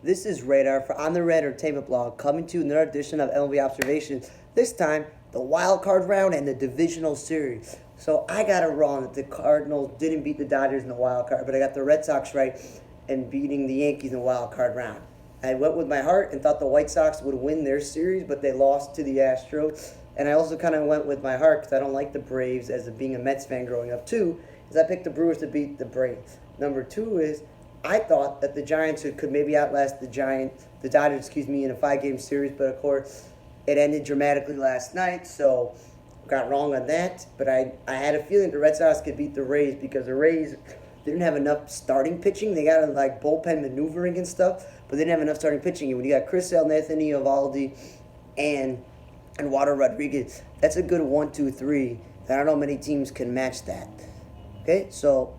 This is Radar for On the Red Entertainment Blog, coming to another edition of MLB Observations. This time, the wild card round and the divisional series. So I got it wrong that the Cardinals didn't beat the Dodgers in the wild card, but I got the Red Sox right and beating the Yankees in the wild card round. I went with my heart and thought the White Sox would win their series, but they lost to the Astros. And I also kind of went with my heart because I don't like the Braves as being a Mets fan growing up too, is I picked the Brewers to beat the Braves. Number two is I thought that the Giants could maybe outlast the Dodgers, in a 5-game series, but of course it ended dramatically last night, so got wrong on that. But I had a feeling the Red Sox could beat the Rays because the Rays didn't have enough starting pitching. They got like bullpen maneuvering and stuff, but they didn't have enough starting pitching. And when you got Chris Sale, Anthony Eovaldi, and Water Rodriguez, that's a good 1-2-3. I don't know many teams can match that. Okay, so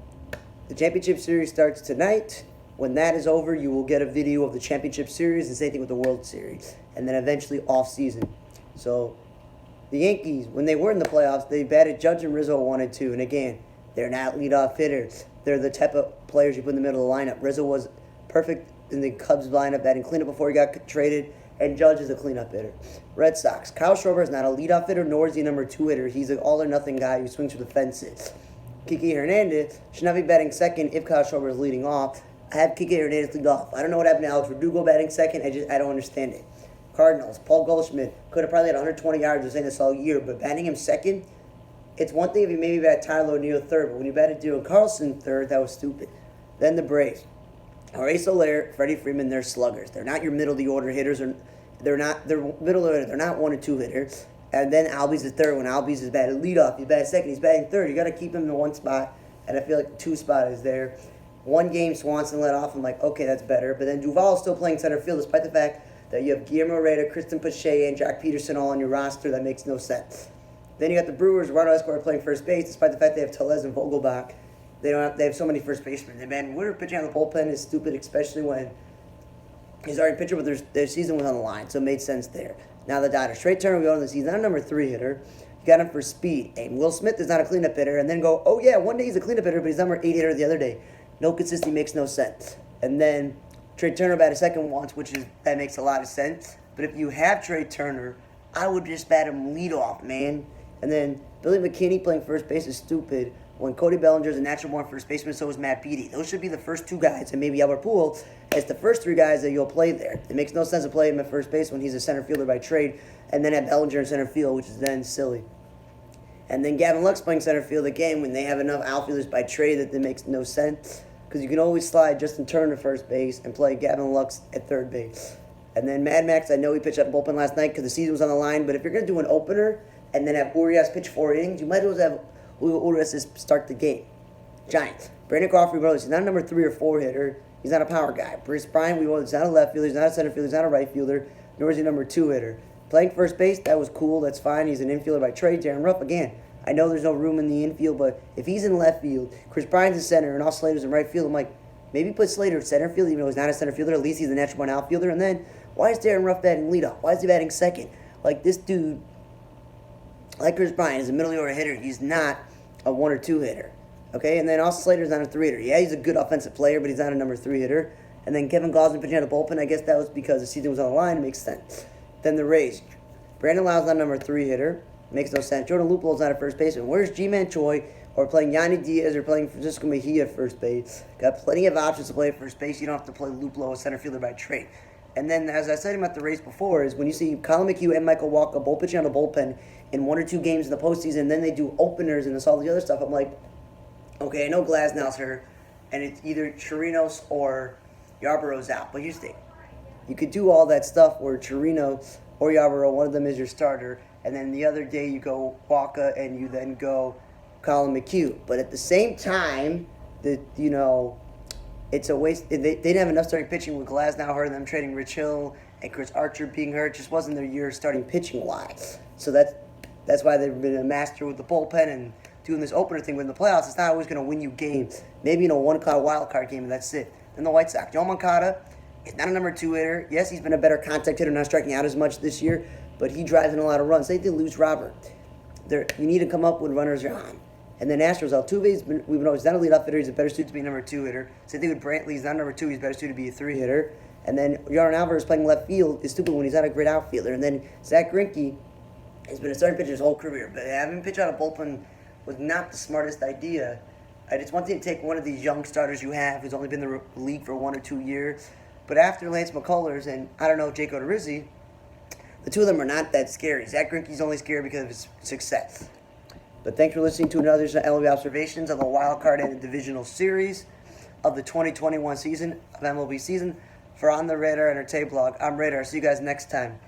the championship series starts tonight. When that is over, you will get a video of the championship series, and same thing with the World Series, and then eventually off season. So the Yankees, when they were in the playoffs, they batted Judge and Rizzo 1-2, and again, they're not leadoff hitters. They're the type of players you put in the middle of the lineup. Rizzo was perfect in the Cubs lineup, batting cleanup before he got traded, and Judge is a cleanup hitter. Red Sox, Kyle Schwarber is not a leadoff hitter, nor is he a number 2 hitter. He's an all-or-nothing guy who swings for the fences. Kike Hernandez should not be batting second if Kyle Schwarber is leading off. I have Kike Hernandez lead off. I don't know what happened to Alex Verdugo batting second. I don't understand it. Cardinals, Paul Goldschmidt could have probably had 120 yards. I've saying this all year, but batting him second, it's one thing if you maybe bat Tyler O'Neill third, but when you batted Dylan Carlson third, that was stupid. Then the Braves. Jorge Soler, Freddie Freeman, they're sluggers. They're not your middle of the order hitters. They're middle of the order. They're not 1 or 2 hitters. And then Albies is third. When Albies is batted leadoff, he's batting second, he's batting third. You got to keep him in the 1 spot, and I feel like the 2 spot is there. 1 game Swanson let off. I'm like, okay, that's better. But then Duvall is still playing center field, despite the fact that you have Guillermo Herrera, Kristen Pache, and Jack Peterson all on your roster. That makes no sense. Then you got the Brewers, Eduardo Escobar playing first base, despite the fact they have Tellez and Vogelbach. They have so many first basemen. And man, Winter pitching on the bullpen is stupid, especially when he's already pitcher, but their season was on the line, so it made sense there. Now the Dodgers, Trey Turner, we go into the season, not a number 3 hitter. You got him for speed. And Will Smith is not a cleanup hitter, and then go, oh yeah, one day he's a cleanup hitter, but he's number 8 hitter the other day. No consistency, makes no sense. And then Trey Turner batted second once, that makes a lot of sense. But if you have Trey Turner, I would just bat him leadoff, man. And then Billy McKinney playing first base is stupid. When Cody Bellinger is a natural born first baseman, so is Matt Beattie. Those should be the first 2 guys, and maybe Albert Pujols as the first 3 guys that you'll play there. It makes no sense to play him at first base when he's a center fielder by trade, and then have Bellinger in center field, which is then silly. And then Gavin Lux playing center field again when they have enough outfielders by trade that makes no sense, because you can always slide Justin Turner to first base and play Gavin Lux at third base. And then Mad Max, I know he pitched out the bullpen last night because the season was on the line, but if you're going to do an opener and then have Urias pitch 4 innings, you might as well have Urias start the game. Giants. Brandon Crawford, he's not a number 3 or 4 hitter. He's not a power guy. Bruce Bryant, he's not a left fielder. He's not a center fielder. He's not a right fielder. Nor is he a number 2 hitter. Playing first base, that was cool. That's fine. He's an infielder by trade. Darren Ruff, again, I know there's no room in the infield, but if he's in left field, Chris Bryant's in center, and all Slater's in right field, I'm like, maybe put Slater at center field, even though he's not a center fielder. At least he's a natural born outfielder. And then, why is Darren Ruff batting leadoff? Why is he batting second? Like, this dude, like Chris Bryant, is a middle order hitter. He's not a 1 or 2 hitter. Okay, and then Austin Slater's not a 3 hitter. Yeah, he's a good offensive player, but he's not a number 3 hitter. And then Kevin Gausman pitching out of the bullpen. I guess that was because the season was on the line. It makes sense. Then the Rays. Brandon Lyle's not a number 3 hitter. Makes no sense. Jordan Luplo's not a first baseman. Where's G-Man Choi? Or playing Yanni Diaz or playing Francisco Mejia at first base. Got plenty of options to play at first base. You don't have to play Luplo as center fielder by trade. And then, as I said about the Rays before, is when you see Colin McHugh and Michael Walker both pitching on the bullpen in 1 or 2 games in the postseason, and then they do openers and this all the other stuff, I'm like, okay, I know Glasnow's hurt, and it's either Chirinos or Yarborough's out. But here's the thing. You could do all that stuff where Chirino or Yarborough, one of them is your starter, and then the other day you go Walker and you then go Colin McHugh. But at the same time, it's a waste. They didn't have enough starting pitching with Glasnow hurt, and them trading Rich Hill and Chris Archer being hurt. It just wasn't their year starting pitching wise. So that's why they've been a master with the bullpen and doing this opener thing. But in the playoffs, it's not always going to win you games. Maybe in a one-card wild card game, and that's it. Then the White Sox. Joe Moncada is not a number 2 hitter. Yes, he's been a better contact hitter, not striking out as much this year, but he drives in a lot of runs. They did lose Robert. You need to come up with runners on. And then Astros, we've been always not a leadoff hitter. He's a better suited to be a number 2 hitter. Same thing with Brantley. He's not number 2. He's better suited to be a 3 hitter. And then Yarn Alvarez playing left field is stupid when he's not a great outfielder. And then Zach Greinke has been a starting pitcher his whole career. But having him pitch out of bullpen was not the smartest idea. I just want you to take one of these young starters you have who's only been in the league for 1 or 2 years. But after Lance McCullers and, I don't know, Jake Odorizzi, the two of them are not that scary. Zach Greinke's only scary because of his success. But thanks for listening to another edition of MLB Observations of the Wild Card and the Divisional Series of the 2021 season of MLB season. For On the Radar Entertainment Blog, I'm Radar. See you guys next time.